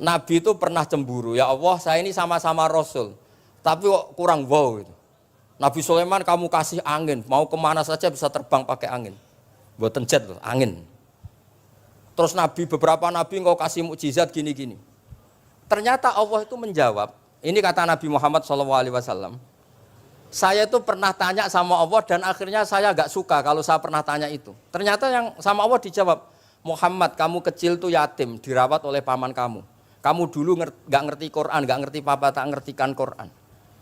Nabi itu pernah cemburu, ya Allah saya ini sama-sama Rasul, tapi kok kurang wow gitu. Nabi Sulaiman kamu kasih angin, mau kemana saja bisa terbang pakai angin. Buatan jet loh, angin. Terus Nabi, beberapa Nabi engkau kasih mukjizat gini-gini. Ternyata Allah itu menjawab, ini kata Nabi Muhammad SAW, saya itu pernah tanya sama Allah dan akhirnya saya agak suka kalau saya pernah tanya itu. Ternyata yang sama Allah dijawab, Muhammad kamu kecil tuh yatim, dirawat oleh paman kamu. Kamu dulu nggak ngerti Quran, nggak ngerti papa, tak ngertikan Quran.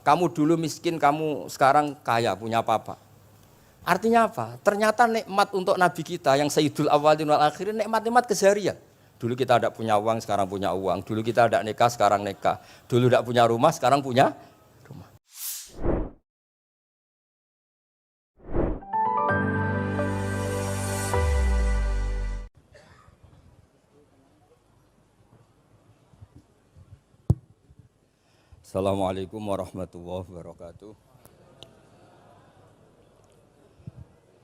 Kamu dulu miskin, kamu sekarang kaya, punya papa. Artinya apa? Ternyata nikmat untuk Nabi kita yang Sayyidul Awwalin wal Akhirin, nikmat-nikmat keseharian. Dulu kita tidak punya uang, sekarang punya uang. Dulu kita tidak nikah, sekarang nikah. Dulu tidak punya rumah, sekarang punya rumah. Assalamualaikum warahmatullahi wabarakatuh.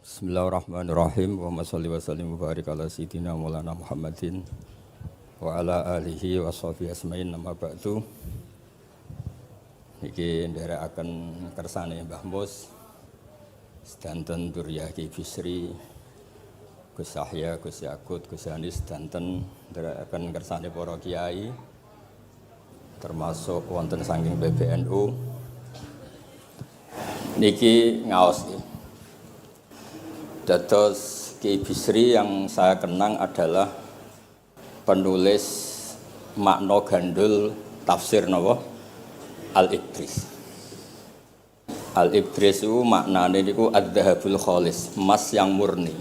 Bismillahirrahmanirrahim. Wa salli wa sallim wa barik ala sayyidina Maulana Muhammadin wa ala alihi wa sahbihi asma'in nama ba'du. Niki nderekaken kersane Mbah Mus sedanten Durya Ki Bisri, Gus Yahya, Gus Yakut, Gus Anis sedanten nderekaken kersane para kiai termasuk wonten saking PBNU niki ngaos. Dados Ki Bisri yang saya kenang adalah penulis makna gandul tafsir napa Al-Ibris. Al-Ibris itu maknane niku adz-dzahabul khalis, emas yang murni.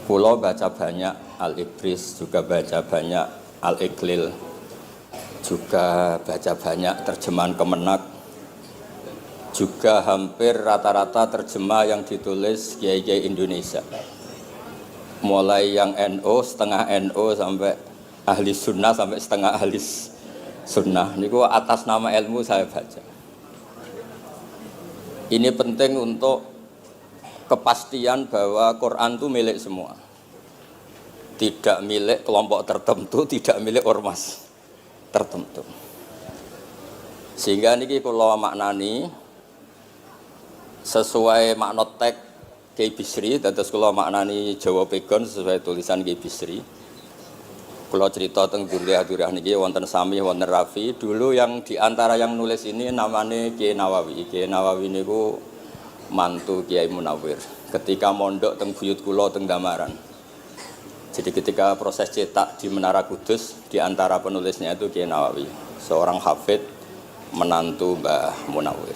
Kula baca banyak Al-Ibris, juga baca banyak Al-Iqlil, juga baca banyak terjemahan Kemenak, juga hampir rata-rata terjemah yang ditulis kiai-kiai Indonesia, mulai yang NO, setengah NO sampai ahli sunnah sampai setengah ahli sunnah. Niku atas nama ilmu saya baca. Ini penting untuk kepastian bahwa Quran itu milik semua, tidak milik kelompok tertentu, tidak milik ormas tertentu. Sehingga niki kula maknani sesuai makna teks Ki Bisri, dados kula maknani Jawa Pegon sesuai tulisan Ki Bisri. Kula cerita teng Durya niki wonten Sami, wonten Rafi. Dulu yang diantara yang nulis ini namanya Kiai Nawawi. Kiai Nawawi niku mantu Kiai Munawir. Ketika mondok teng buyut kula teng Damaran. Jadi ketika proses cetak di Menara Kudus, di antara penulisnya itu Kiai Nawawi, seorang hafid menantu Mbah Munawir.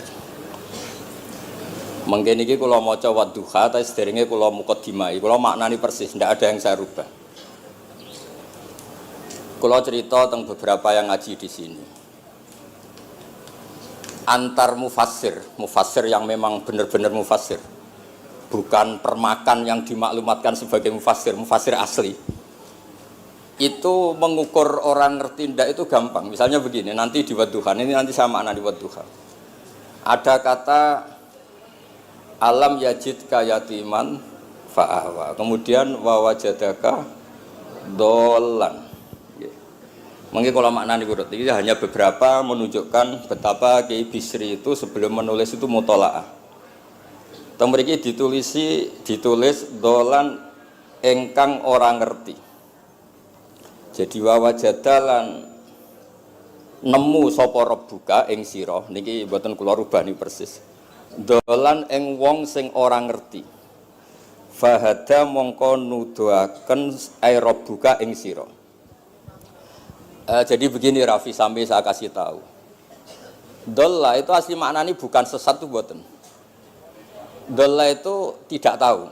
Mengke niki kula maca Wadduha, tapi sederenge kula mukadimah, kula maknani persis, ndak ada yang saya rubah. Kula cerita tentang beberapa yang ngaji di sini. Antar mufassir yang memang benar-benar mufassir. Bukan permakan yang dimaklumatkan sebagai mufassir asli. Itu mengukur orang ngerti ndak itu gampang. Misalnya begini, nanti di Wadduha, ini nanti saya makna di Wadduha. Ada kata alam yajid kayatiman fa'awa. Kemudian wawajadaka dolan. Mungkin kalau makna di urut ini hanya beberapa menunjukkan betapa Ki Bisri itu sebelum menulis itu mutolaah. Mriki ditulis dolan engkang orang ngerti. Jadi wawajadalan nemu sapa rabbuka ing sira niki mboten kula rubah niki persis. Dolan ing wong sing ora ngerti. Fahada mongko nuduhaken ai rabbuka ing sira. Jadi begini Rafi, sampai saya kasih tahu. Dolla itu asli maknanya bukan sesat tuh mboten. Dolla itu tidak tahu.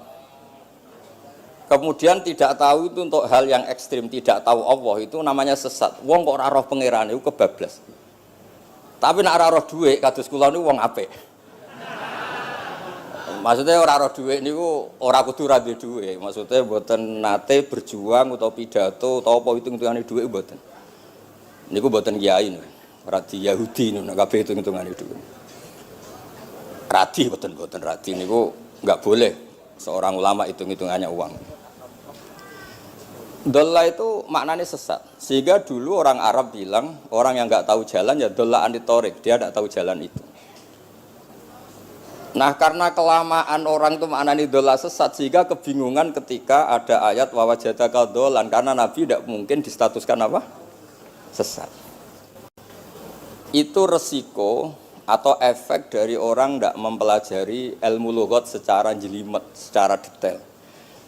Kemudian tidak tahu itu untuk hal yang ekstrim, tidak tahu Allah itu namanya sesat. Wong kok ora roh pangeran itu kebablas. Tapi nek ora roh dhuwit kados kula niku wong apik. Maksudnya ora roh dhuwit niku ora kudu ra duwe dhuwit. Maksudnya mboten nate berjuang utawa pidato utawa apa hitung-hitungane dhuwit mboten. Niku mboten kiai niku. Radi Yahudi niku nek kabeh hitung-hitungane dhuwit. Radi boten radi niku enggak boleh seorang ulama hitung-hitungannya uang. Dolla itu maknanya sesat. Sehingga dulu orang Arab bilang, orang yang nggak tahu jalan ya dolla anitorik, dia nggak tahu jalan itu. Nah karena kelamaan orang itu maknanya dolla sesat, sehingga kebingungan ketika ada ayat wawajadaka dolan, karena Nabi tidak mungkin distatuskan apa? Sesat. Itu resiko atau efek dari orang tidak mempelajari ilmu lughat secara jelimet, secara detail.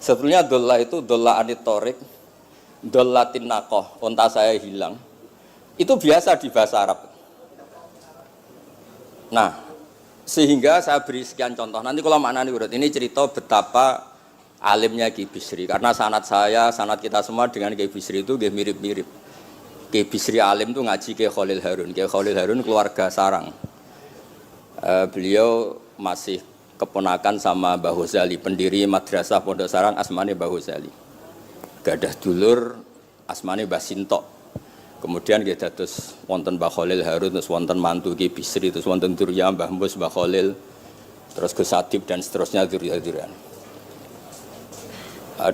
Sebetulnya dolla itu dolla anitorik, dolla tinakoh, unta saya hilang. Itu biasa di bahasa Arab. Nah, sehingga saya beri sekian contoh. Nanti kalau maknanya urut, ini cerita betapa alimnya Ki Bisri. Karena sanad saya, sanad kita semua dengan Ki Bisri itu mirip-mirip. Ki Bisri alim itu ngaji Ki Khalil Harun. Ki Khalil Harun keluarga sarang. Beliau masih keponakan sama Mbah Ghazali, pendiri madrasah Pondok Sarang asmane Mbah Ghazali. Gadah dulur asmane Mbah Sintok. Kemudian kita terus wonten Mbah Khalil Harun, terus wonten mantu Ki Bisri, terus wonten Durya Mbah Mus, Mbah Khalil, terus Gus Adib dan seterusnya Durya-Duryan.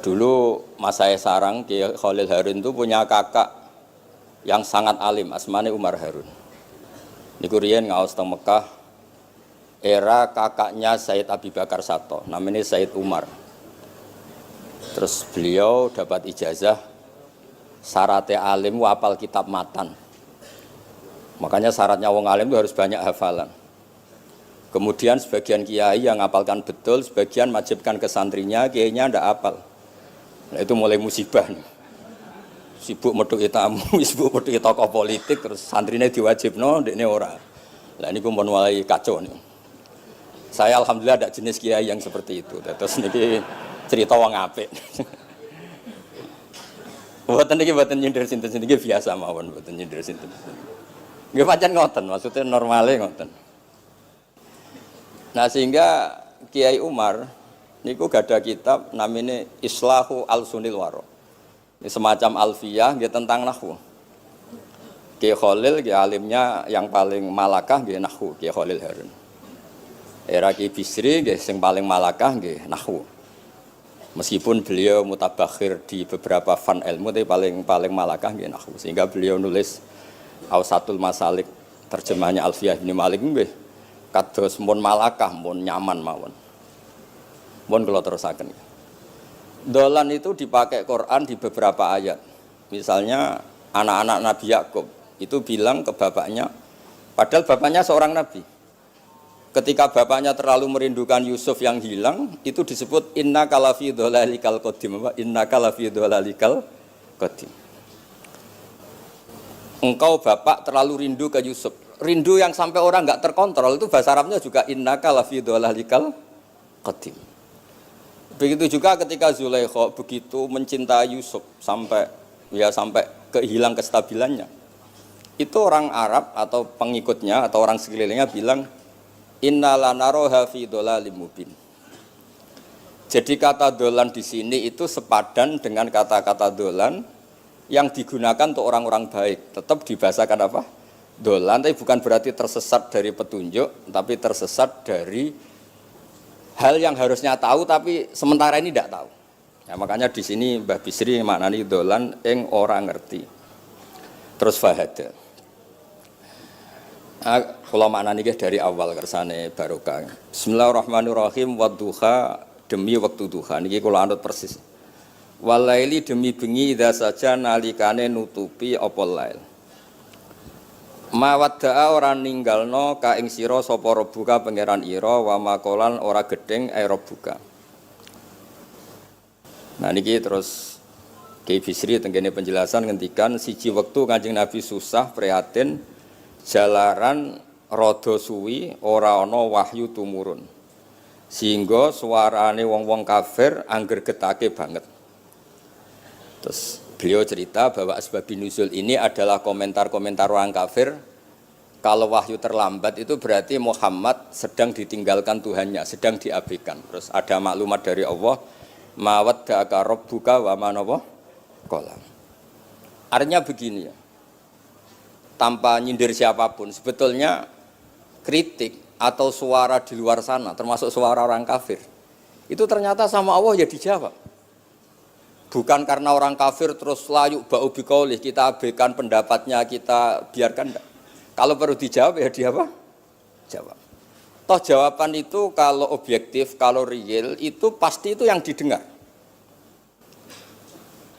Dulu mas saya sarang Ki Khalil Harun itu punya kakak yang sangat alim, asmane Umar Harun. Niku riyen ngaos teng Mekah. Era kakaknya Said Abi Bakar Sato, namanya Said Umar. Terus beliau dapat ijazah syaratnya alim hafal kitab matan. Makanya syaratnya wong alim itu harus banyak hafalan. Kemudian sebagian kiai yang ngapalkan betul, sebagian wajibkan ke santrinya, kiainya ndak hafal. Nah itu mulai musibah nih. Sibuk metuki tamu, sibuk metuki tokoh politik, terus santrinya diwajibno, ndekne ora. Lah niku mun mulai kacau nih. Saya alhamdulillah ada jenis kiai yang seperti itu. Terus niki cerita wong apik. Mboten niki mboten nyindir sinten niki biasa mawon, mboten nyindir sinten. Nggih pancen ngoten, maksudnya normale ngoten. Nah sehingga Kiai Umar niku gada kitab namanya Islahu Al-Sunil Waro. Ini semacam alfiyah nggih tentang nahwu. Kiai Khalil nggih alimnya yang paling malakah nggih nahwu, Kiai Khalil Harun. Era Ki Bisri nggih sing paling malakah nggih nahwu. Meskipun beliau mutabakhir di beberapa fan ilmu tapi paling malakah nggih nahwu. Sehingga beliau nulis Awsatul Masalik terjemahnya Alfiyah bin Malik nggih kados mun malakah mun nyaman mawon. Mun kula terusaken. Dolan itu dipakai Quran di beberapa ayat. Misalnya anak-anak Nabi Yakub itu bilang ke bapaknya, padahal bapaknya seorang nabi. Ketika bapaknya terlalu merindukan Yusuf yang hilang, itu disebut inna kalafi dhalalikal qadim. Inna kalafi dhalalikal qadim. Engkau bapak terlalu rindu ke Yusuf. Rindu yang sampai orang enggak terkontrol itu bahasa Arabnya juga inna kalafi dhalalikal qadim. Begitu juga ketika Zulaikha begitu mencintai Yusuf sampai kehilang kestabilannya. Itu orang Arab atau pengikutnya atau orang sekelilingnya bilang inna lanaroha fi dhalalim mubin. Jadi kata dolan di sini itu sepadan dengan kata-kata dolan yang digunakan untuk orang-orang baik. Tetap dibahasakan apa? Dolan, tapi bukan berarti tersesat dari petunjuk, tapi tersesat dari hal yang harusnya tahu tapi sementara ini tidak tahu. Ya, makanya di sini Mbah Bisri maknani dolan ing orang ngerti. Terus fahada. Kalau maknanya dari awal kersane barokah. Bismillahirrahmanirrahim. Wadduha demi waktu duha. Niki kalau anut persis. Walaili demi bengi idza saja nalikane nutupi apa lail. Mawadda'a ora ninggalno ka ing sira sapa rabbuka pangeran ira wa makolan ora gedeng rabbuka. Nah niki terus Kiai Bisri tenggene penjelasan ngendikan siji wektu Kanjeng Nabi susah prihatin jalaran rada suwi ora ana wahyu tumurun. Sehingga suarane wong-wong kafir angger getake banget. Terus beliau cerita bahwa asbabun nuzul ini adalah komentar-komentar orang kafir. Kalau wahyu terlambat itu berarti Muhammad sedang ditinggalkan Tuhannya, sedang diabaikan. Terus ada maklumat dari Allah, mawaddaka rabbuka wa ma qala. Artinya begini ya. Tanpa nyindir siapapun, sebetulnya kritik atau suara di luar sana, termasuk suara orang kafir, itu ternyata sama Allah ya dijawab. Bukan karena orang kafir terus layuk ba'u biqaulih, kita abaikan pendapatnya, kita biarkan enggak. Kalau perlu dijawab ya dia apa? Jawab. Toh jawaban itu kalau objektif, kalau real itu pasti itu yang didengar.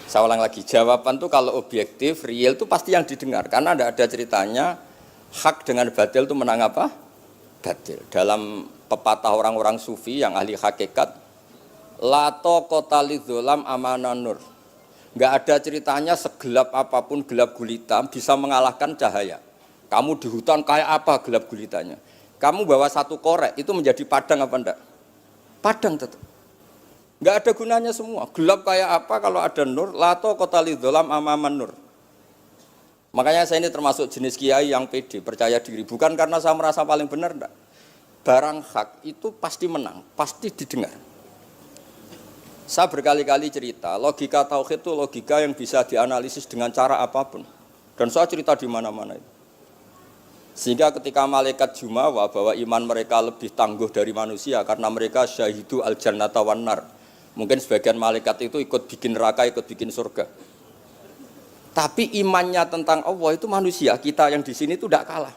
Saya ulang lagi, jawaban itu kalau objektif, real itu pasti yang didengar. Karena tidak ada ceritanya hak dengan batil itu menang apa? Batil. Dalam pepatah orang-orang sufi yang ahli hakikat, lato kota lidzolam amanan nur. Enggak ada ceritanya segelap apapun gelap gulita bisa mengalahkan cahaya. Kamu di hutan kayak apa gelap gulitanya? Kamu bawa satu korek itu menjadi padang apa enggak? Padang tetap. Enggak ada gunanya semua. Gelap kayak apa kalau ada nur? Lato kota lidzolam amaman nur. Makanya saya ini termasuk jenis kiai yang pede, percaya diri. Bukan karena saya merasa paling benar enggak. Barang hak itu pasti menang, pasti didengar. Saya berkali-kali cerita, logika tauhid itu logika yang bisa dianalisis dengan cara apapun. Dan saya cerita di mana-mana itu. Sehingga ketika malaikat jumawa bahwa iman mereka lebih tangguh dari manusia karena mereka syahidu al-jannata wan nar. Mungkin sebagian malaikat itu ikut bikin neraka, ikut bikin surga. Tapi imannya tentang Allah itu manusia, kita yang di sini itu tidak kalah.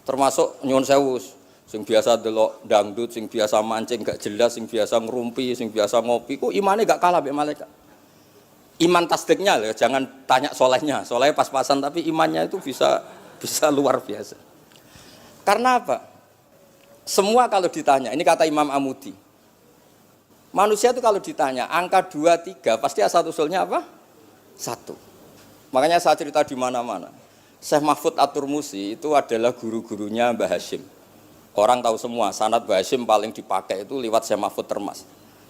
Termasuk nyuwun sewu, sing biasa delok dangdut, sing biasa mancing gak jelas, sing biasa ngerumpi, sing biasa ngopi, kok imannya gak kalah be malaikat. Iman tasdiknya loh, jangan tanya solehnya, solehnya pas-pasan, tapi imannya itu bisa luar biasa. Karena apa? Semua kalau ditanya, ini kata Imam Amudi, manusia itu kalau ditanya angka 2, 3 pasti asal usulnya apa? 1. Makanya saya cerita di mana-mana. Syekh Mahfud At-Turmusi itu adalah guru-gurunya Mbah Hashim. Orang tahu semua, sanad Mbah Hashim paling dipakai itu lewat Syekh Mahfud Termas.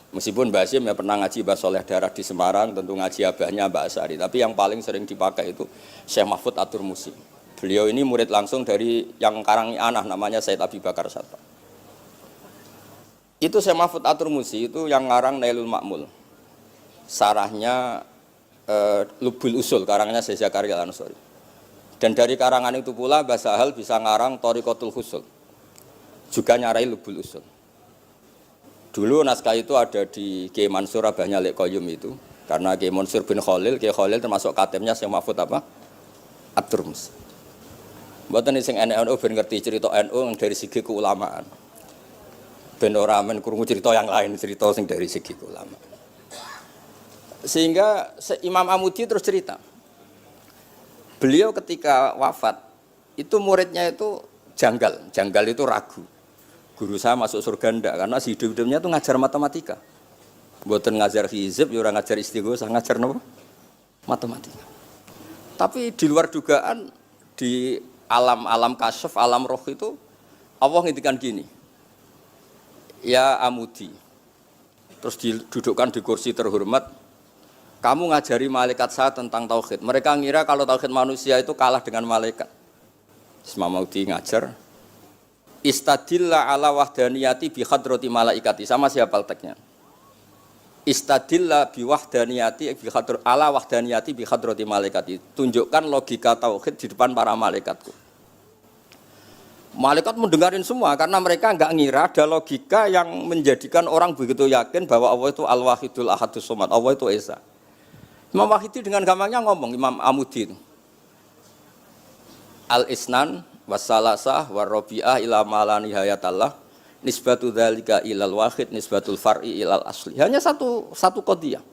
Meskipun Mbah Hashim ya pernah ngaji Mbah Soleh Darah di Semarang, tentu ngaji abahnya Mbah Asy'ari. Tapi yang paling sering dipakai itu Syekh Mahfud At-Turmusi. Beliau ini murid langsung dari yang karangi anak namanya Said Abi Bakar Satta. Itu Syekh Mahfud At-Turmusi itu yang ngarang Nailul Ma'mul. Sarahnya Lubul Usul, karangannya Syekh Zakaria Al-Ansori. Dan dari karangan itu pula Mbah Sahal bisa ngarang Thariqatul Husul. Juga nyarai Lubul Usul. Dulu naskah itu ada di Kiai Mansur abahnya Lek Qayyum itu, karena Kiai Mansur bin Khalil, Kiai Khalil termasuk katibnya Syekh Mahfud apa? At-Turmusi. Mboten sing NU ben ngerti cerita NU dari segi keulamaan. Ben ora men krungu cerita yang lain, cerita sing dari segi keulamaan. Sehingga Imam Amudi terus cerita. Beliau ketika wafat itu muridnya itu janggal itu ragu. Guru saya masuk surga enggak, karena si hidup-hidupnya itu ngajar matematika. Mboten ngajar hizib, ya ora ngajar istighosah, ngajar napa? Matematika. Tapi di luar dugaan di alam kasyaf, alam roh itu Allah ngintikan gini. Ya Amudi. Terus didudukkan di kursi terhormat. Kamu ngajari malaikat saya tentang tauhid. Mereka ngira kalau tauhid manusia itu kalah dengan malaikat. Imam Amudi ngajar. Istadilla ala wahdaniyati bi hadrati malaikati. Sama siapa teksnya? Istadilla bi wahdaniyati bi hadr ala wahdaniyati bi hadrati malaikati. Tunjukkan logika tauhid di depan para malaikatku. Malaikat mendengarin semua karena mereka enggak ngira ada logika yang menjadikan orang begitu yakin bahwa Allah itu Al-Wahidul Ahadus Somad. Allah itu Esa. Imam Wahidi dengan gampangnya ngomong, Imam Amudi itu. Al-Isnan wassalasah warrobi'ah ila mala nihayatallah nisbatu dzalika ilal wahid nisbatul far'i ilal asli. Hanya satu qadhiyah.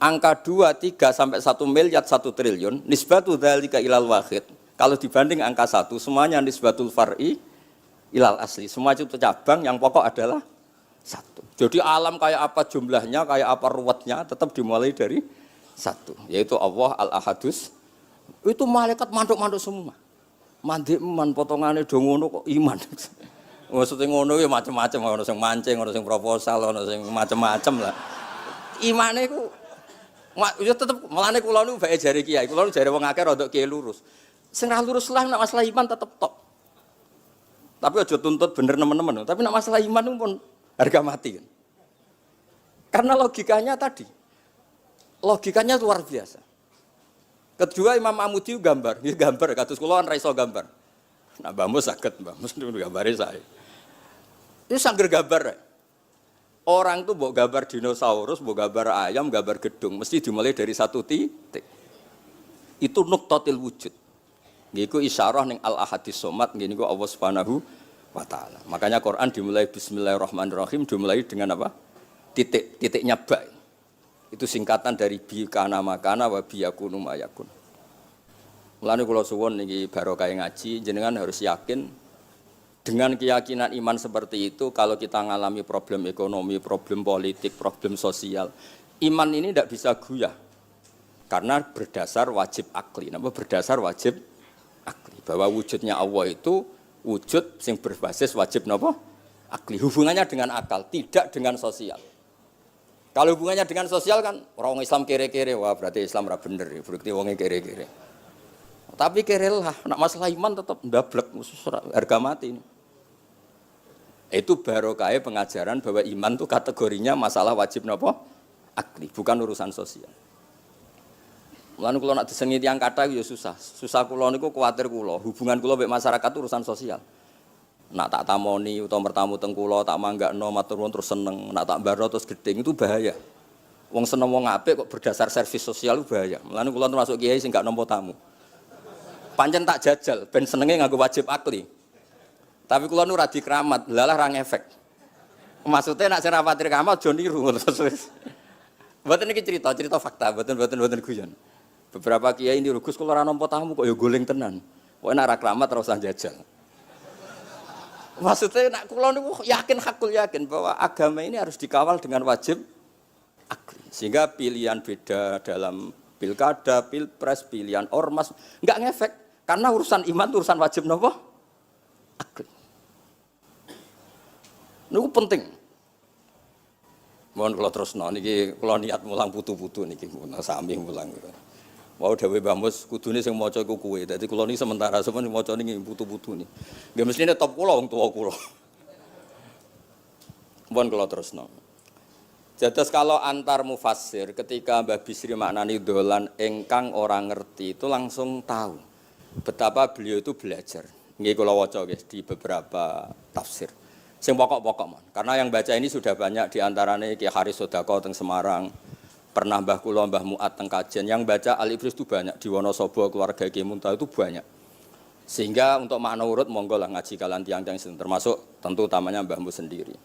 Angka 2, 3 sampai 1 miliar 1 triliun nisbatu dzalika ilal wahid. Kalau dibanding angka 1 semuanya nisbatul far'i ilal asli. Semua itu cabang, yang pokok adalah 1. Jadi alam kayak apa jumlahnya, kayak apa ruwetnya tetap dimulai dari 1, yaitu Allah Al-Ahadus. Itu malaikat manduk-manduk semua. Mandik man potongane do ngono kok iman. Maksudnya ngono ya macam-macam, ono sing mancing, ono sing proposal, ono sing macam-macam lah. Imane ku ya tetep melane kula niku bae jare kiai, kula jare wong akeh rada kiai lurus. Sing ra lurus lah nek masalah iman tetep tok. Tapi aja tuntut bener nemen-nemen, tapi nek masalah iman pun harga mati kan. Karena logikanya tadi. Logikanya luar biasa. Kedua Imam Amudi gambar kados kula kan ra iso gambar. Nah Mbah Mus saged, Mbah Mus gambare saya. Itu sangger gambar. Orang tuh mbok gambar dinosaurus, mbok gambar ayam, gambar gedung, mesti dimulai dari satu titik. Itu nuqtatil wujud. Ngiku isyarah ning al-ahadis somad, ngiku Allah Subhanahu wa taala. Makanya Quran dimulai bismillahirrahmanirrahim, dimulai dengan apa? Titiknya ba. Itu singkatan dari bi kana makana wa bi yakunu mayakun. Mulane kula suwun niki barokah ngaji, jenengan harus yakin dengan keyakinan iman seperti itu, kalau kita mengalami problem ekonomi, problem politik, problem sosial, iman ini tidak bisa goyah. Karena berdasar wajib akli. Napa berdasar wajib akli? Bahwa wujudnya Allah itu wujud yang berbasis wajib napa? Akli. Hubungannya dengan akal, tidak dengan sosial. Kalau hubungannya dengan sosial kan orang Islam kere-kere, wah berarti Islam ra bener, berarti wongnya kere-kere. Tapi kere lah, nak masalah iman tetap ndablek, harga mati ini. Itu barokah pengajaran bahwa iman itu kategorinya masalah wajib napa? Akli, bukan urusan sosial. Mulane kula nak disengi tiyang kathah ya susah. Susah kula niku kuwatir kula, hubungan kula mek masyarakat itu urusan sosial. Nak tak tamoni utawa mertamu teng kula tak manggakno matur nuwun terus seneng, nak tak barno terus gedeng itu bahaya. Wong seneng wong apik kok berdasar servis sosial itu bahaya. Mulane kula termasuk kiai sing gak nampa tamu. Pancen tak jajal ben senenge nganggo wajib akli. Tapi kula nu ra dikeramat, lalah ra ngefek. Maksudnya nak sing rapati keramat aja niru terus. Mboten iki cerita fakta, mboten guyon. Beberapa kiai ini Gus kula ora nampa tamu kok ya goleng tenan. Kok nek ra keramat ora usah jajal. Maksudnya nak kula niku hakul yakin bahwa agama ini harus dikawal dengan wajib akli. Sehingga pilihan beda dalam pilkada, pilpres, pilihan ormas enggak ngefek karena urusan iman itu urusan wajib napa? Akli. Niku penting. Mohon kula terusno niki kula niat mulang putu-putu niki sami mulang. Wau dawuh Mbah Mus kudune sing maca iku kowe. Dadi kula niki sementara sampeyan maca niki putu-putu niki. Nggih mestine top kula wong tuwa kula. Mohon kula terusno. Jadi kalau antar mufassir ketika Mbah Bisri maknani dolan engkang orang ngerti itu langsung tahu betapa beliau itu belajar. Nggih kula waca guys di beberapa tafsir. Sing pokok-pokok mon. Karena yang baca ini sudah banyak di antaranya Ki Haris Sodako teng Semarang, pernah Mbah kula Mbah Muat teng Kajen. Yang baca Al-Ibris itu banyak di Wonosobo keluarga Ki Muntaha itu banyak. Sehingga untuk makna urut monggo lah ngaji kalian tiang-tiang termasuk tentu utamanya Mbahmu sendiri.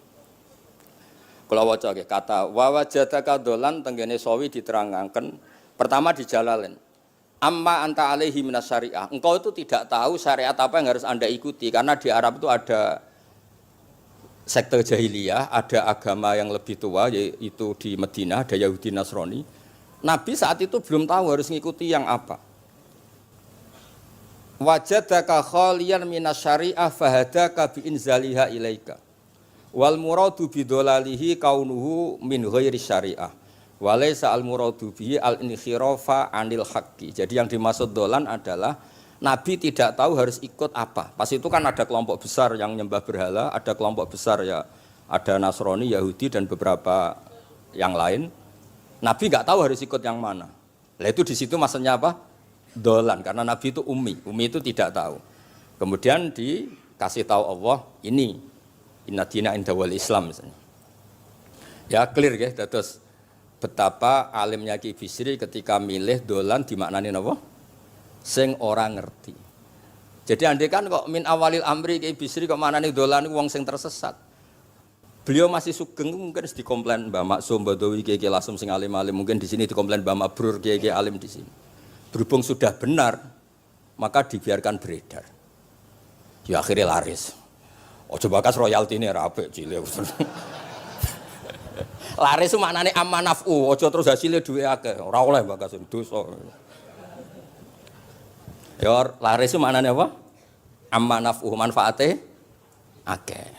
Kula waca nggih kata wa wajadaka dolan tenggene sawi diterangaken pertama di Jalalain. Amma anta alaihi minas syariah. Engkau itu tidak tahu syariat apa yang harus Anda ikuti karena di Arab itu ada sekte jahiliyah, ada agama yang lebih tua yaitu di Madinah ada Yahudi Nasrani. Nabi saat itu belum tahu harus mengikuti yang apa. Wajadaka khaliyan minas syariah fahadaka bi inzaliha ilaika. Wal muradu bidolalihi kaunuhu min ghairi syariah. Walaysa al muradu bihi al inkhirafa anil haqqi. Jadi yang dimaksud dolan adalah Nabi tidak tahu harus ikut apa. Pas itu kan ada kelompok besar yang nyembah berhala, ada kelompok besar ya ada Nasrani, Yahudi dan beberapa yang lain. Nabi nggak tahu harus ikut yang mana. Lah itu di situ maksudnya apa? Dolan karena Nabi itu ummi itu tidak tahu. Kemudian dikasih tahu Allah ini inna dina inda wal Islam misalnya. Ya clear ya, terus betapa alimnya Ki Bisri ketika milih dolan dimaknani apa? Sing orang ngerti. Jadi andai kan kok min awalil amri Ki Bisri kok manane dolan wong sing tersesat. Beliau masih sugeng mungkin dikomplain Mbah Maksum Badawi Ki Lasem sing alim-alim, mungkin di sini dikomplain Mbah Mabrur Ki alim di sini. Berhubung sudah benar, maka dibiarkan beredar. Ya akhirnya laris. Ojo bakas royalti ini rapi cilik. Laris itu maknanya amanafu, ojo terus hasilnya duwe akeh. Ora oleh bakas dosa. Ya laris itu maknanya apa? Amanafu manfaate akeh.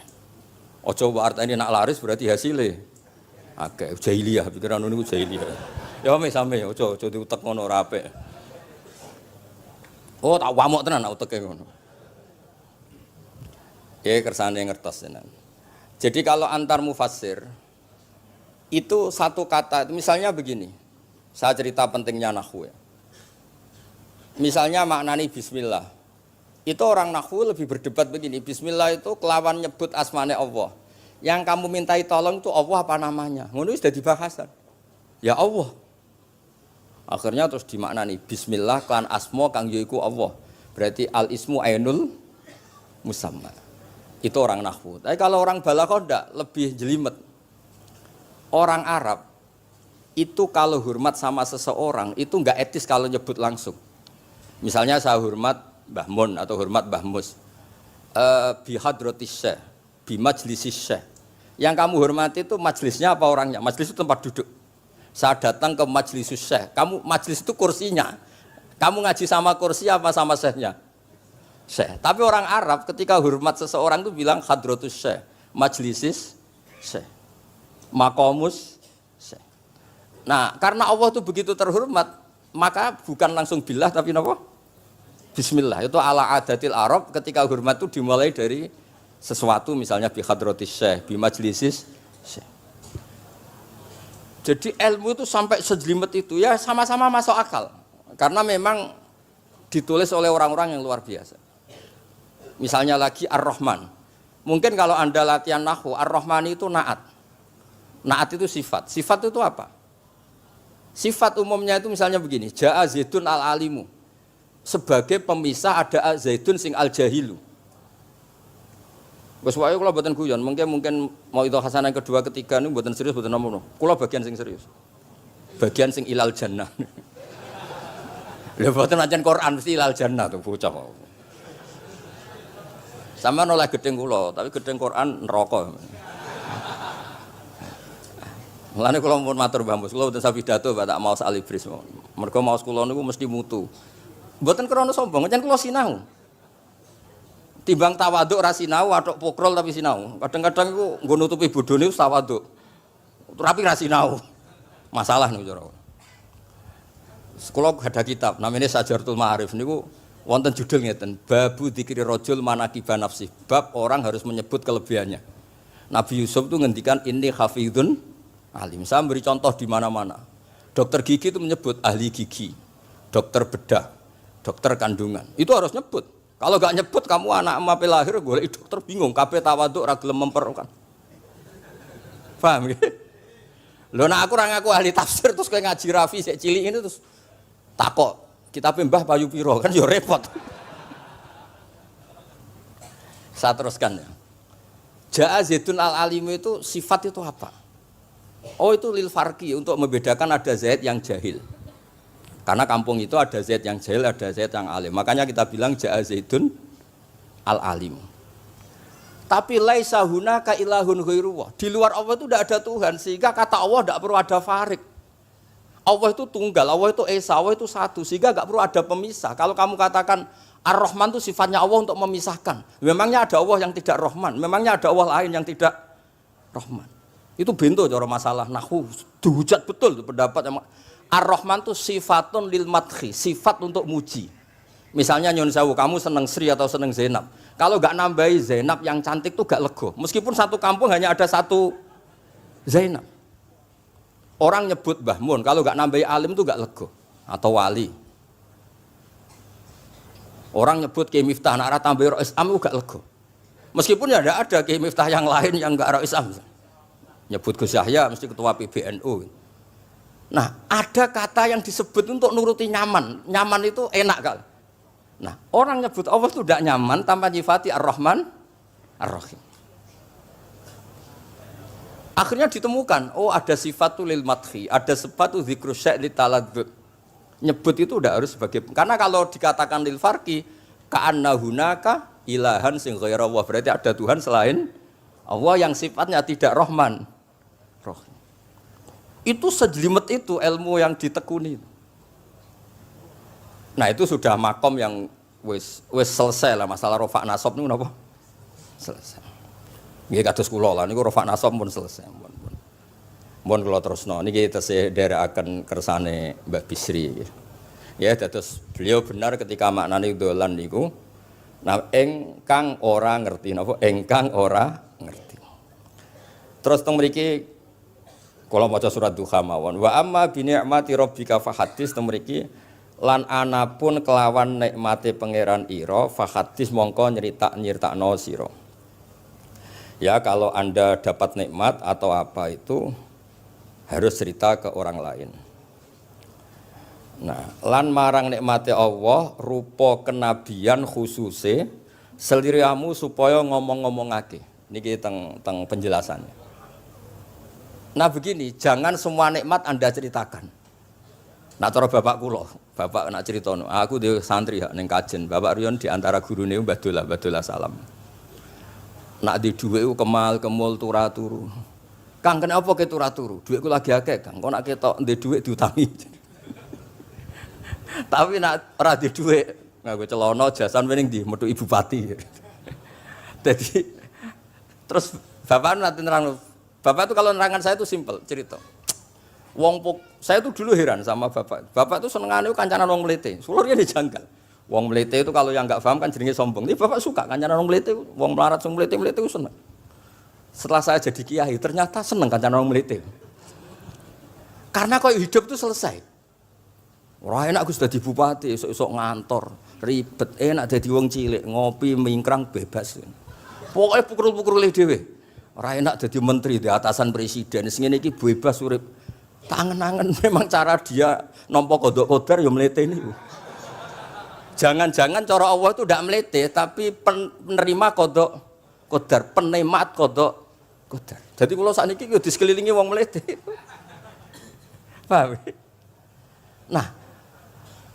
Ojo artine nak laris berarti hasilnya akeh. Jahiliyah pikiran niku jahiliyah. Ya sami ojo diutek ngono ora apik. Oh tak wamuk tenan uteke ngono. Ya kersane ngertos tenan. Jadi kalau antar mufassir itu satu kata, misalnya begini. Saya cerita pentingnya nahwu ya. Misalnya maknani bismillah. Itu orang nahwu lebih berdebat begini, bismillah itu kelawan nyebut asmane Allah. Yang kamu mintai tolong itu Allah apa namanya? Ngono wis dadi bahasan. Ya Allah. Akhirnya terus dimaknani bismillah kan asma kang yaiku Allah. Berarti al ismu ainul musamma. Itu orang nahwu. Tapi kalau orang balaghah ndak, lebih jelimet. Orang Arab itu kalau hormat sama seseorang itu enggak etis kalau nyebut langsung. Misalnya saya hormat Mbah Mun atau hormat Mbah Mus. Bi hadratis syekh, bi majlisis syekh. Yang kamu hormati itu majelisnya apa orangnya? Majelis itu tempat duduk. Saya datang ke majlisus syekh. Kamu majlis itu kursinya. Kamu ngaji sama kursi apa sama syekhnya? Syekh. Tapi orang Arab ketika hormat seseorang itu bilang hadratus syekh, majlisis syekh, maqamus syekh. Nah, karena Allah itu begitu terhormat, maka bukan langsung billah tapi napa? Bismillah. Itu ala adatil Arab, ketika hormat itu dimulai dari sesuatu, misalnya bi hadratis syekh, bi majlisis syekh. Jadi ilmu itu sampai sejelimet itu ya sama-sama masuk akal. Karena memang ditulis oleh orang-orang yang luar biasa. Misalnya lagi Ar-Rahman. Mungkin kalau Anda latihan nahwu, Ar-Rahman itu naat. Naat itu sifat. Sifat itu apa? Sifat umumnya itu misalnya begini, Ja'a Zaidun al-alimu. Sebagai pemisah ada Zaidun sing al-jahilu. Wes wae kula mboten guyon, mungkin mau itu hasanah kedua ketiga niku mboten serius mboten nomo. Kula bagian sing serius. Bagian sing ilal jannah. Lha mboten ancen Quran mesti ilal jannah tuh bocah. Sama nolak gedeng kula, tapi gedeng Quran neraka. Mulane kula mun matur Mbah Mus, kula mboten sapidato tak mau salibris. Mergo maos kula niku mesti mutu. Mboten krana sombong, ancen kula sinau. Timbang tawaduk ra sinau, atok pokrol tapi sinau. Kadang-kadang iku nggo nutupi bodhone wis tawaduk. Tapi ra sinau. Masalah niku cara. Sekolah ada kitab namanya Sajaratul Ma'arif niku wonten judul ngeten, Babu Dzikri Rajul Manaqiba Nafsi. Bab orang harus menyebut kelebihannya. Nabi Yusuf itu ngendikan inni hafidhun alim. Saya beri contoh di mana-mana. Dokter gigi itu menyebut ahli gigi, dokter bedah, dokter kandungan. Itu harus nyebut. Kalau gak nyebut kamu anak emak lahir golek dokter bingung, kabeh tawaduk ra gelem memperkan. Paham ya? Lho nek aku ora ngaku ahli tafsir terus kowe ngaji Rafi sik cilik ini terus takok, kitabe Mbah payu pira kan ya repot. Saya teruskan ya. Ja'a Zaidun al-alim itu sifat itu apa? Oh itu lil farqi, untuk membedakan ada Zaid yang jahil. Karena kampung itu ada Zaid yang jahil, ada Zaid yang alim. Makanya kita bilang Ja'a Zaidun al-alim. Tapi laisa hunaka ilahun ghairuwah. Di luar Allah itu tidak ada Tuhan, sehingga kata Allah tidak perlu ada farik. Allah itu tunggal, Allah itu esa, Allah itu satu, sehingga tidak perlu ada pemisah. Kalau kamu katakan Ar-Rahman itu sifatnya Allah untuk memisahkan. Memangnya ada Allah yang tidak Rahman, memangnya ada Allah lain yang tidak Rahman. Itu bento cara masalah nahwu. Dihujat betul pendapat yang Ar-Rahman itu sifatun lil madhi, sifat untuk muji. Misalnya nyun sewu, kamu seneng Sri atau seneng Zainab. Kalau enggak nambahi Zainab yang cantik itu enggak lego. Meskipun satu kampung hanya ada satu Zainab. Orang nyebut Mbah Mun, kalau enggak nambahi alim itu enggak lego atau wali. Orang nyebut Kiai Miftah nak ra tambahi Rais Am enggak lego. Meskipun ya enggak ada Kiai Miftah yang lain yang enggak Rais Am. Nyebut Gus Yahya mesti ketua PBNU. Nah, ada kata yang disebut untuk nuruti nyaman. Nyaman itu enak kali. Nah, orang nyebut Allah itu tidak nyaman tanpa nyifati Ar-Rahman, Ar-Rahim. Akhirnya ditemukan, oh ada sifat lil madhi, ada sifat dzikru syai' li taladzud. Nyebut itu tidak harus sebagai, karena kalau dikatakan lil farqi, ka'anna hunaka ilahan sing ghaira Allah, berarti ada Tuhan selain Allah yang sifatnya tidak Rahman, Rahim. Itu sejelimet itu ilmu yang ditekuni. Nah itu sudah makom yang wis selesai lah masalah rofa nasab niku napa? Selesai. Nggih kados kula lah niku rofa nasab pun selesai. Mun kula terusno niki tesih nderekaken kersane Mbak Bisri. Ya dados beliau benar ketika maknane dolan niku nah engkang ora ngerti napa? Engkang ora ngerti. Terus teng mriki kalau maca surat Duha mawon wa amma bi ni'mati rabbika fahadits temriki lan anapun kelawan nikmate pangeran ira fahadits mongko nyeritakno sira Ya kalau Anda dapat nikmat atau apa itu harus cerita ke orang lain. Nah, lan marang nikmate Allah rupa kenabian khususe seliramu supaya ngomong-ngomongake. Niki teng penjelasannya. Nah begini, jangan semua nikmat Anda ceritakan. Nak cara bapak kula, bapak nak critono, aku dhewe santri hak ning kajen. Bapak riyon di antara gurune Mbah Dola Salam. Nak di dhuwit ku kemal kemul turu. Kang kenapa ke turu? Dhuwitku lagi akeh, Kang. Kok nak ketok ndek dhuwit diutangi. Tapi nak ora di dhuwit, nganggo celana jasan wening ndi metu ibu pati. Jadi terus bapak nanti nerang, bapak itu kalau nerangan saya itu simpel cerita. Saya tuh dulu heran sama bapak. Bapak tuh senengane kancanan wong mlete. Sulurnya dijanggal. Wong mlete itu kalau yang enggak paham kan jenenge sombong. Tapi bapak suka kancanan wong mlete, wong melarat wong mlete itu seneng. Setelah saya jadi kiai, ternyata seneng kancanan wong mlete. Karena kok hidup itu selesai. Ora enak Gus dadi bupati, esuk-esuk ngantor, ribet, enak dadi wong cilik, ngopi mingkrang bebas. Pokoke pukul-pukul dhewe. Ora enak dadi menteri di atasan presiden, sing ngene iki bebas urip. Tangan-tangan memang cara dia nampa kodok kodar ya mlete niku. Jangan-jangan cara Allah itu tidak melete, tapi penerima kodok kodar, penemat kodok kodar. Jadi kalau saat ini di sekelilingi wong melete. Paham? Nah,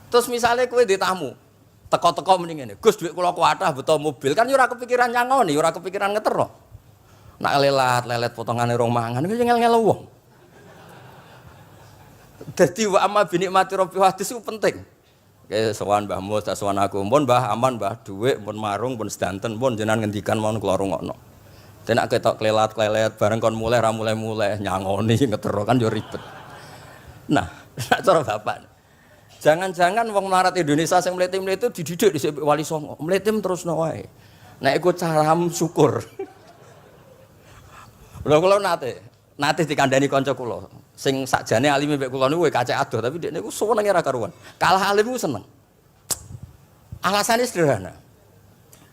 terus misalnya kue di tamu, teko-teko mendingan, Gus duit kula kuatah betul mobil, kan ora kepikiran nyangoni, ora kepikiran ngetero. Nak lelet potongane rong mangan, iki ngel-ngel wong. Dadi wa amma binikmati rabbi hadis itu penting. Kayak sowan Mbah Mus, sowan aku, pun Mbah aman, Mbah dhuwit, pun marung, pun sedanten, pun jenengan ngendikan mon kula rungokno. Tenak ketok klelat bareng kon mulai ra mulai nyangoni ngetero kan yo ribet. Nah, cara bapak. Jangan-jangan wong melarat Indonesia sing mlete-mlete dididik dhisik Wali Songo. Mlete terusno wae. Nek iku caram syukur. Lha kula nate dikandani kanca kula. Sing sakjane alime mbek kula niku kacek adoh tapi dekne niku senenge ra karuan. Kalah alim ku seneng. Alasane sederhana.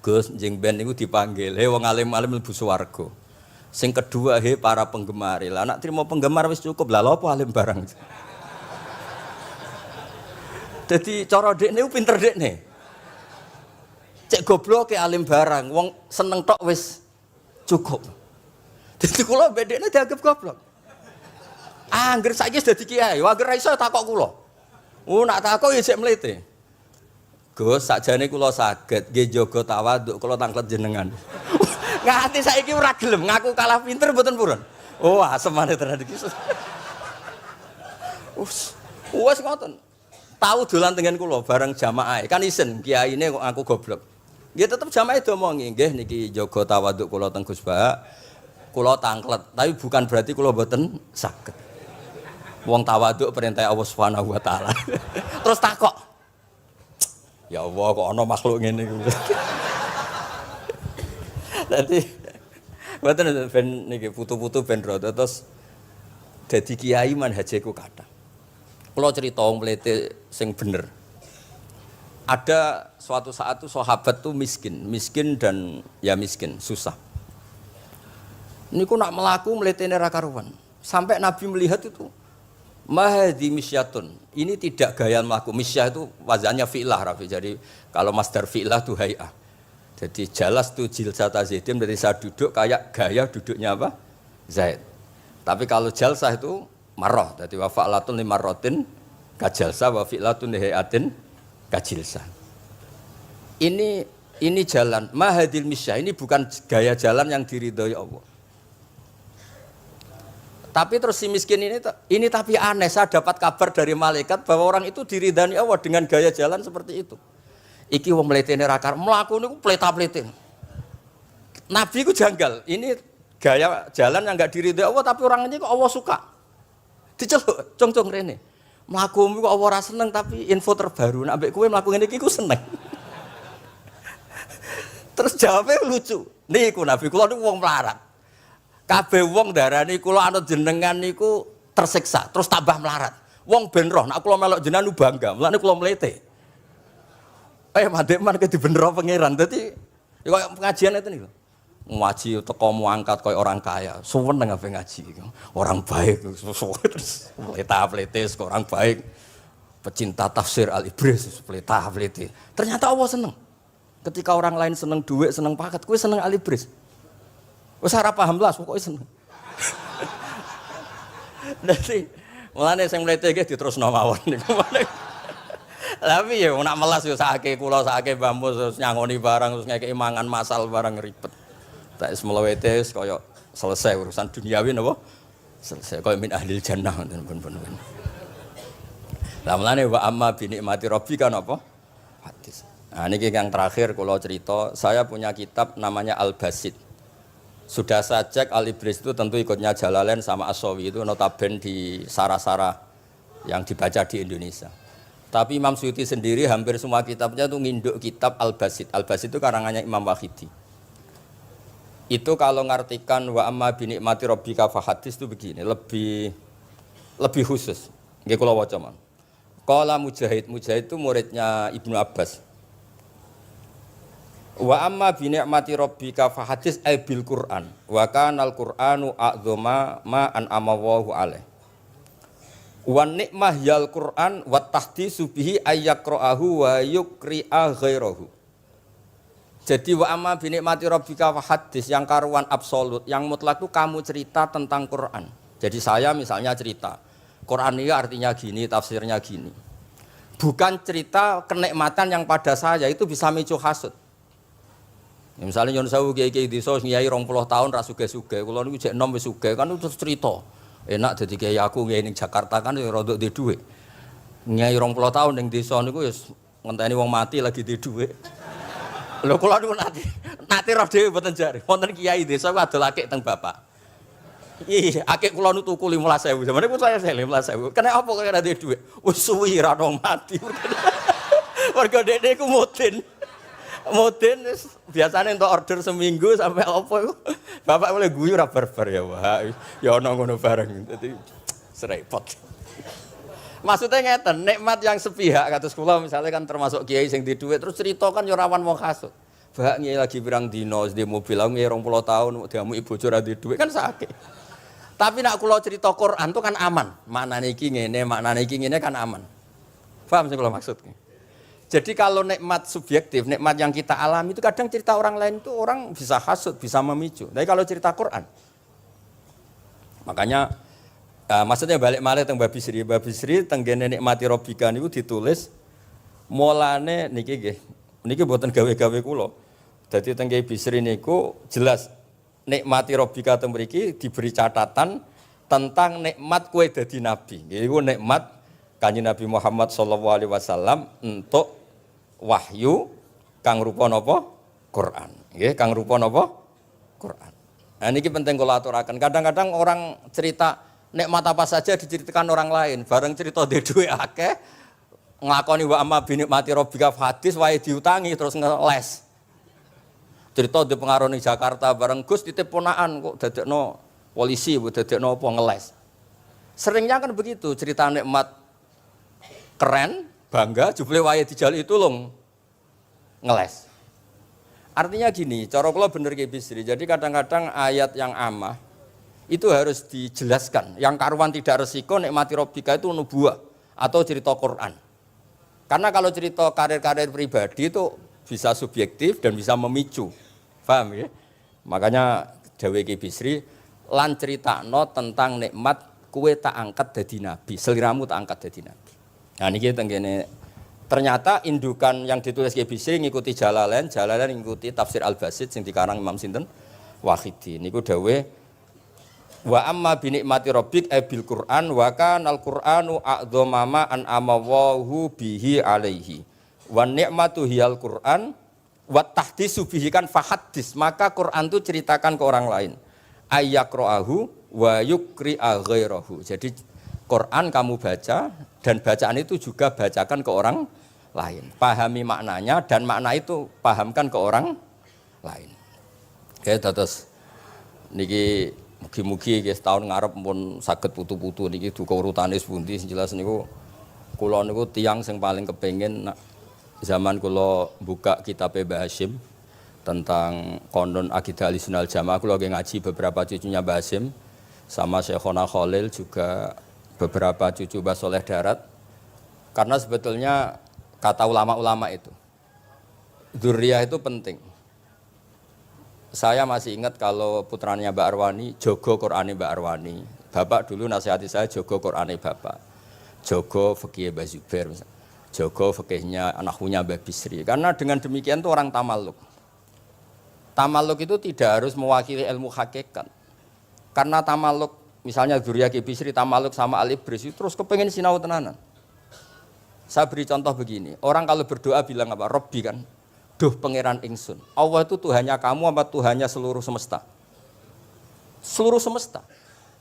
Gus njing ben niku dipanggil, "He wong alim-alim mlebu swarga." Sing kedua, "He para penggemar." Lah nek trimo penggemar wis cukup. Lah lha apa alim barang. Dadi cara dekne ku pinter dekne. Cek gobloke alim barang, wong seneng tok wis cukup. Dadi kula mbek dekne dianggap goblok. Angger saiki wis dadi kiai, angger ra iso takok kula. Nak takok ya sik mlete. Gus, sakjane kula saged nggih jaga tawaduk kula tanglet jenengan. Nganti saiki ora gelem ngaku kalah pinter mboten purun. Oh, asemane tenan iki. Wes ngoten. Tahu dolan tengen kula bareng jamaah. Kan isen kiyaine kok aku goblok. Nggih tetep jamaah diomongi, nggih niki jaga tawaduk kula teng Gus Ba. Kula tanglet, tapi bukan berarti kula mboten saged. Wong tawaduk perintah Allah Subhanahu wa taala. Terus takok. Ya Allah kok ana makhluk ngene iku. Dadi mboten ben niki putu-putu ben rada terus dadi kiai manhajeku kathah. Kula crita wong mlete sing bener. Ada suatu saat tuh sahabat tuh miskin dan ya miskin, susah. Niku nak melaku mletene ra karuan. Sampai Nabi melihat itu mahdi misyatun. Ini tidak gaya melaku. Misyah itu wazannya fi'lah Rafi. Jadi kalau masdar fi'lah itu hay'ah. Jadi jalas tu jilsata Zaidin dari saya duduk kayak gaya duduknya apa? Zaid. Tapi kalau jalsah itu marrah. Jadi wa fa'latun li marratin kajalsah wa fi'latun li hay'atin kajilsah. Ini jalan mahadil misyah. Ini bukan gaya jalan yang diridhoi Allah. Tapi terus si miskin ini tapi aneh, saya dapat kabar dari malaikat bahwa orang itu diridani Allah dengan gaya jalan seperti itu. Iki wong mletene ra kar mlaku niku pleta-plete. Nabi ku janggal. Ini gaya jalan yang enggak diridai Allah tapi orang ini kok Allah suka. Diceluk, cong-cong rene. Mlaku kok Allah ora seneng tapi info terbaru nek ambek kowe mlaku ngene iki ku seneng. Terus jawabnya lucu. Niku Nabi kula niku wong melarat. Kabeh wong darani kula anut jenengan niku tersiksa, terus tambah melarat. Wong ben roh, nek kula melok jenengan bangga, mulane kula mlete. Mandek man ke dibenero pangeran. Dadi kaya pengajian itu niku. ngaji teko muangkat koyo orang kaya. Suweneng ape ngaji. Orang baik terus pleta-plete orang baik. Pecinta tafsir Al-Ibris pleta-plete. Ternyata Allah seneng. Ketika orang lain seneng duit, seneng paket, kowe seneng Al-Ibris. Wis ora paham blas pokoke seneng. Dadi mulane sing mlete iki diterusno mawon niku. Tapi ya nak melas yo sakake kula sakake bambu terus nyangoni barang terus ngekeki mangan masal barang ribet. Tak wis mlewete wis kaya selesai urusan duniawi napa? Selesai kaya min ahlil jannah ngoten pun. Lah mulane wa amma bi nikmati rabbika napa? Hadis. Nah niki yang terakhir kula cerita, saya punya kitab namanya Al-Basit. Sudah saya cek Al-Ibris itu tentu ikutnya Jalalain sama As-Sawi itu notabene di Sara-Sara yang dibaca di Indonesia. Tapi Imam Suyuti sendiri hampir semua kitabnya itu nginduk kitab Al-Basit. Al-Basit itu karangannya Imam Wahidi. Itu kalau ngartikan wa amma bi nikmati rabbika fahadis itu begini, lebih khusus. Nggih kula waca man. Qala Mujahid itu muridnya Ibnu Abbas. Wa amma bi ni'mati rabbika fahadis ay bil Qur'an wa kana al Qur'anu a'dzama ma an amawahu alaih wa nikmah yal Qur'an wa tahdisu bihi ayyaqra'ahu wa yukri'a ghairahu. Jadi wa amma bi ni'mati rabbika fahadis yang karuan absolut, yang mutlak itu kamu cerita tentang Qur'an. Jadi saya misalnya cerita Qur'an ini artinya gini, tafsirnya gini. Bukan cerita kenikmatan yang pada saya itu bisa micu hasud. Ya, misalnya nyon sewu kiai-kiai desa ngiyai 20 tahun ra sugih-sugih, kula niku jek enom wis sugih kan terus cerita. Enak dadi kiai aku ngiyai ning Jakarta kan ya rada duwe dhuwit. Ngiyai 20 tahun ning desa niku wis ngenteni wong mati lagi duwe dhuwit. Lho kula niku nate roh dhewe mboten jare. Wonten kiai desa ku adol akik teng bapak. Iya, akik kula niku tuku 15.000. Sampeyan niku saya 15.000. Kena apa kok ora duwe dhuwit? Wis suwi ra ono mati. Warga dekne ku mudin. Mudin biasanya untuk order seminggu sampai apa itu bapak boleh guyu ra barbar ya wah ya ono ngono bareng dadi serepot. Maksudnya ngeten, nikmat yang sepihak kados kula misalnya kan termasuk kiai sing di dhuwit terus cerita kan yo rawan wong hasud. Bak kiai lagi pirang dino di mobil aku 20 tahun diamuki bojo ra di dhuwit kan sakit. Tapi nak kula cerita Quran itu kan aman. Maknane iki ngene kan aman. Paham sing kula maksud? Jadi kalau nikmat subjektif, nikmat yang kita alami itu kadang cerita orang lain itu orang bisa hasud, bisa memicu. Tapi kalau cerita Quran, makanya maksudnya balik malih teng Bab Bisri tenggene nikmati Rabbika niku ditulis mulane niki nggih. Niki mboten gawe-gawe kula. Dadi teng Bisri niku jelas nikmati Rabbika teng mriki diberi catatan tentang nikmat kowe dadi nabi. Iku nikmat Kanjeng Nabi Muhammad sallallahu alaihi wasallam untuk wahyu kang rupa napa? Quran. Nggih, kang rupa napa? Quran. Nah niki penting kula aturaken. Kadang-kadang orang cerita nikmat apa saja diceritakan orang lain, bareng cerita dhewe akeh nglakoni wa amma bi nikmati rabbika hadis wae diutangi terus ngeles. Cerita di pengaruh ning Jakarta bareng Gus titip ponakan kok dadekno polisi, dadekno apa ngeles. Seringnya kan begitu, cerita nikmat keren, bangga, jebule wae dijali tulung ngeles. Artinya gini, cara kula bener ki Bisri. Jadi kadang-kadang ayat yang amah itu harus dijelaskan. Yang karuan tidak resiko nikmati Rabbika itu nubuwah atau cerita Quran. Karena kalau cerita karir-karir pribadi itu bisa subjektif dan bisa memicu. Paham ya? Makanya dawuh ki Bisri lan critakno tentang nikmat kowe tak angkat dadi nabi, seliramu tak angkat dadi nabi. Nah niki tenggene ternyata indukan yang ditulis Ki Bisri ngikuti Jalalain ngikuti tafsir Al-Basit sing dikarang Imam sinten Wahidi. Niku dawuh wa amma bi nikmati rabbik bil Qur'an wa kana al-Qur'anu a'dzama ma an amawahu bihi alaihi. Wa nikmatu hiyal Qur'an wa tahdisu bihi kan fahadis, maka Quran itu ceritakan ke orang lain. Ayyaqra'ahu wa yukri'a ghairahu. Jadi Quran kamu baca dan bacaan itu juga bacakan ke orang lain. Pahami maknanya dan makna itu pahamkan ke orang lain. Oke, terus niki mugi-mugi nggih setahun ngarep pun saged putu-putu niki duka urutane pundi sing jelas niku kula niku tiyang sing paling kepengin zaman kula buka kitab Mbah Hasyim tentang konon akidah Ahlussunnah wal Jamaah. Aku lagi ngaji beberapa cucunya Mbah Hasyim sama Syekhona Khalil, juga beberapa cucu Mbah Soleh Darat. Karena sebetulnya kata ulama-ulama itu, dzurriyah itu penting. Saya masih ingat kalau putranya Mbak Arwani, jogo Qur'ane Mbak Arwani. Bapak dulu nasihati saya, jogo Qur'ane Bapak. Jogo fikih Mbah Zubair, jogo fikihnya anaknya Mbah Bisri. Karena dengan demikian itu orang tamaluk. Tamaluk itu tidak harus mewakili ilmu hakikat. Karena tamaluk, misalnya dzurriyah Ki Bisri tamaluk sama Al-Ibris, terus kepengen sinau tenanan. Saya beri contoh begini, orang kalau berdoa bilang apa? Robbi kan? Duh pangeran ingsun. Allah itu Tuhannya kamu apa Tuhannya seluruh semesta? Seluruh semesta.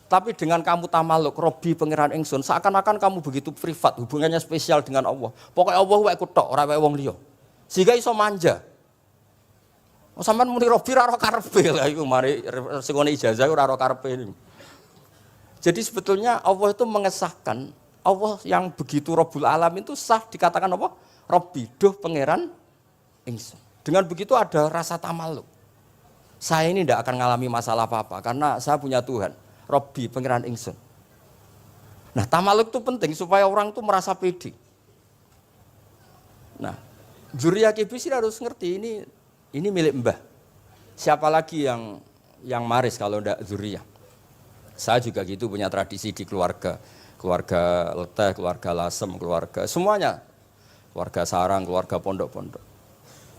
Tapi dengan kamu tamaluk, Robbi pangeran ingsun, seakan-akan kamu begitu privat, hubungannya spesial dengan Allah. Pokoknya Allah wae kutok, ora wae wong liya. Sehingga iso manja. Sampeyan muni Robbi ora karepe lah iku mari sing ngene ijazah ora karepe niku. Jadi sebetulnya Allah itu mengesahkan, Allah yang begitu Rabbul Alamin itu sah dikatakan apa? Robbi, duh pangeran ingsun. Dengan begitu ada rasa tamaluk. Saya ini tidak akan mengalami masalah apa-apa karena saya punya Tuhan. Robbi pangeran ingsun. Nah, tamaluk itu penting supaya orang itu merasa pede. Nah, dzurriyah Ki Bisri harus ngerti ini milik Mbah. Siapa lagi yang maris kalau tidak dzurriyah? Saya juga gitu punya tradisi di keluarga Leteh, keluarga Lasem, keluarga semuanya. Keluarga sarang, keluarga pondok-pondok.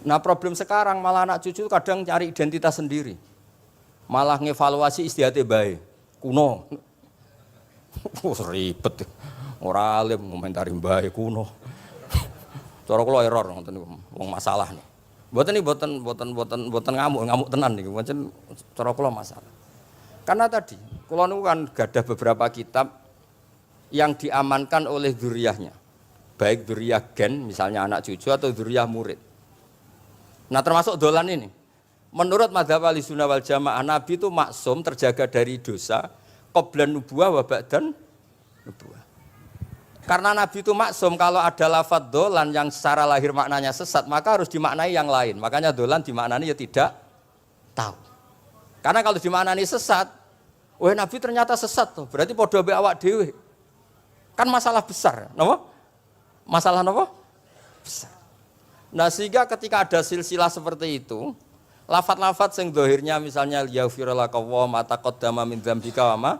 Nah, problem sekarang malah anak cucu kadang cari identitas sendiri. Malah ngevaluasi istiadatnya baik, kuno. Ribet. Ora alim ngomentari baik kuno. Cara kula error ngoten niku, wong masalah nih. Mboten ngamuk tenan niku, pancen cara kula masalah. Karena tadi kula niku kan gadah beberapa kitab yang diamankan oleh dzurriyahnya. Baik dzurriyah gen misalnya anak cucu atau dzurriyah murid. Nah, termasuk dolan ini. Menurut madzhab Ahlussunnah wal Jamaah, Nabi itu maksum terjaga dari dosa qablan nubuwah wa ba'dan nubuwah. Karena Nabi itu maksum, kalau ada lafadz dolan yang secara lahir maknanya sesat, maka harus dimaknai yang lain. Makanya dolan dimaknani ya tidak tahu. Karena kalau dimaknani sesat, wah Nabi ternyata sesat tuh, berarti padha mbek awak dhewe. Kan masalah besar, napa? Masalah napa? Besar. Nah, sehingga ketika ada silsilah seperti itu, lafadz-lafadz yang dohirnya misalnya yaghfirulaka wa ma taqaddama min dzambika wa ma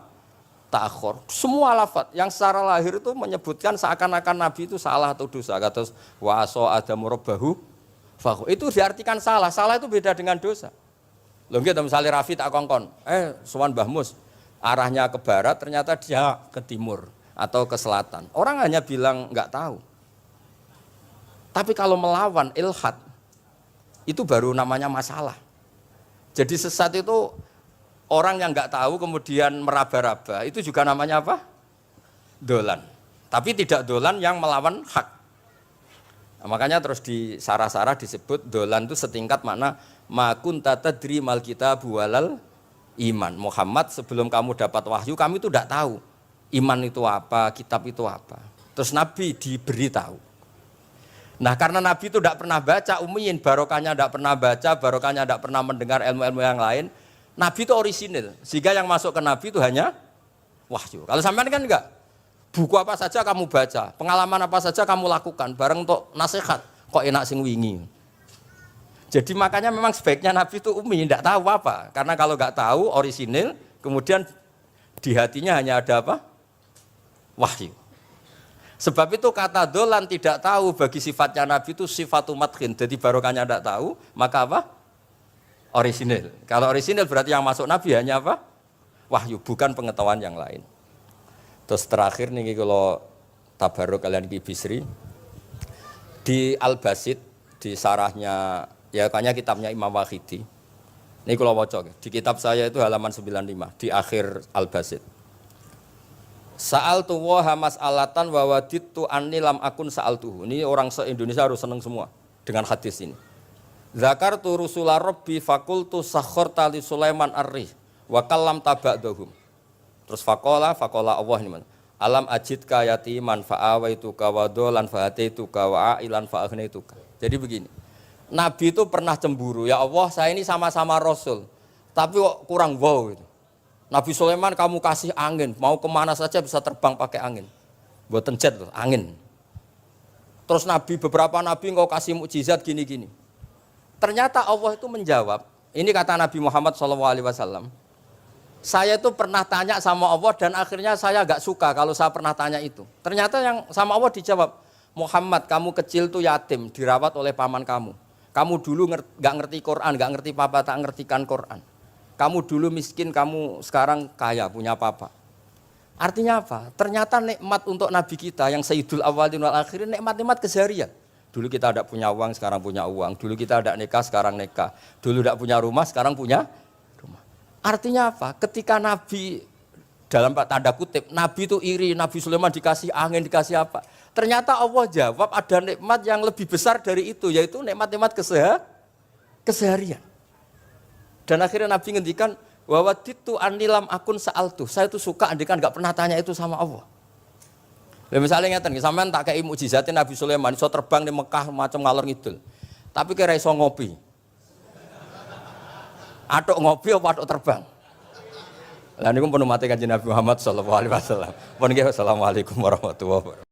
ta'akhkhar. Semua lafadz yang secara lahir itu menyebutkan seakan-akan Nabi itu salah atau dosa. Kata wa asa adamu rabbahu fa itu diartikan salah. Salah itu beda dengan dosa. Lho nggih misalnya Rafi tak kongkon, sowan Mbah Mus, arahnya ke barat ternyata dia ke timur atau ke selatan. Orang hanya bilang enggak tahu. Tapi kalau melawan ilhad, itu baru namanya masalah. Jadi sesat itu orang yang nggak tahu kemudian meraba-raba, itu juga namanya apa? Dolan. Tapi tidak dolan yang melawan hak. Nah, makanya terus di sarah-sarah disebut dolan itu setingkat makna ma kunta tadri mal kitabu walal iman. Muhammad, sebelum kamu dapat wahyu, kami itu tidak tahu iman itu apa, kitab itu apa. Terus Nabi diberi tahu. Nah, karena Nabi itu tidak pernah baca, ummiyin, barokahnya tidak pernah baca, barokahnya tidak pernah mendengar ilmu-ilmu yang lain, Nabi itu orisinil. Sehingga yang masuk ke Nabi itu hanya wahyu. Kalau sampean kan enggak. Buku apa saja kamu baca, pengalaman apa saja kamu lakukan, bareng untuk nasihat, kok enak sing wingi. Jadi makanya memang sebaiknya Nabi itu ummi, tidak tahu apa. Karena kalau enggak tahu, orisinil, kemudian di hatinya hanya ada apa? Wahyu. Sebab itu kata dolan tidak tahu bagi sifatnya Nabi itu sifatu madkhin. Jadi barokahnya tidak tahu, maka apa? Orisinil. Kalau orisinil berarti yang masuk Nabi hanya apa? Wahyu, bukan pengetahuan yang lain. Terus terakhir nih kalau tabaruk kalian Ki Bisri, di Al-Basit, di sarahnya, ya kayaknya kitabnya Imam Wahidi. Ini kalau wocok, di kitab saya itu halaman 95, di akhir Al-Basit. Sa'altu wa mas'alatan wa wadittu anni lam akun sa'altuhu. Ini orang se-Indonesia harus senang semua dengan hadis ini. Zakartu rusula rabbi fakultu sakharta li Sulaiman ar-rih wa kallam taba'dahum. Terus faqala Allah ini. Alam ajidka yatiman fa'awaituka wa dolan fa'ataituka wa ailan fa'agnaituka. Jadi begini. Nabi itu pernah cemburu, ya Allah saya ini sama-sama Rasul, tapi kok kurang wow gitu. Nabi Sulaiman kamu kasih angin, mau kemana saja bisa terbang pakai angin. Buatan jet loh, angin. Terus Nabi, beberapa Nabi engkau kasih mukjizat gini-gini. Ternyata Allah itu menjawab, ini kata Nabi Muhammad SAW, saya itu pernah tanya sama Allah dan akhirnya saya agak suka kalau saya pernah tanya itu. Ternyata yang sama Allah dijawab, Muhammad kamu kecil tuh yatim, dirawat oleh paman kamu. Kamu dulu nggak ngerti Quran, nggak ngerti papa, tak ngertikan Quran. Kamu dulu miskin, kamu sekarang kaya, punya papa. Artinya apa? Ternyata nikmat untuk Nabi kita yang Sayyidul Awwalin wal Akhirin, nikmat-nikmat keseharian. Dulu kita tidak punya uang, sekarang punya uang. Dulu kita tidak nikah, sekarang nikah. Dulu tidak punya rumah, sekarang punya rumah. Artinya apa? Ketika Nabi, dalam tanda kutip, Nabi itu iri, Nabi Sulaiman dikasih angin, dikasih apa. Ternyata Allah jawab ada nikmat yang lebih besar dari itu, yaitu nikmat-nikmat keseharian. Dan akhirnya Nabi ngendikan, wawaditu anilam akun sa'altu. Saya itu suka andikan nggak pernah tanya itu sama Allah. Ya misalnya ngeten, sampean tak kei mukjizatin Nabi Sulaiman, iso terbang di Mekah macam ngalor ngidul. Tapi kira iso ngopi. Atuk ngopi apa atuk terbang? Lah niku pun mate Kanjeng Nabi Muhammad sallallahu alaihi wasallam. Pun nggih assalamualaikum warahmatullahi wabarakatuh.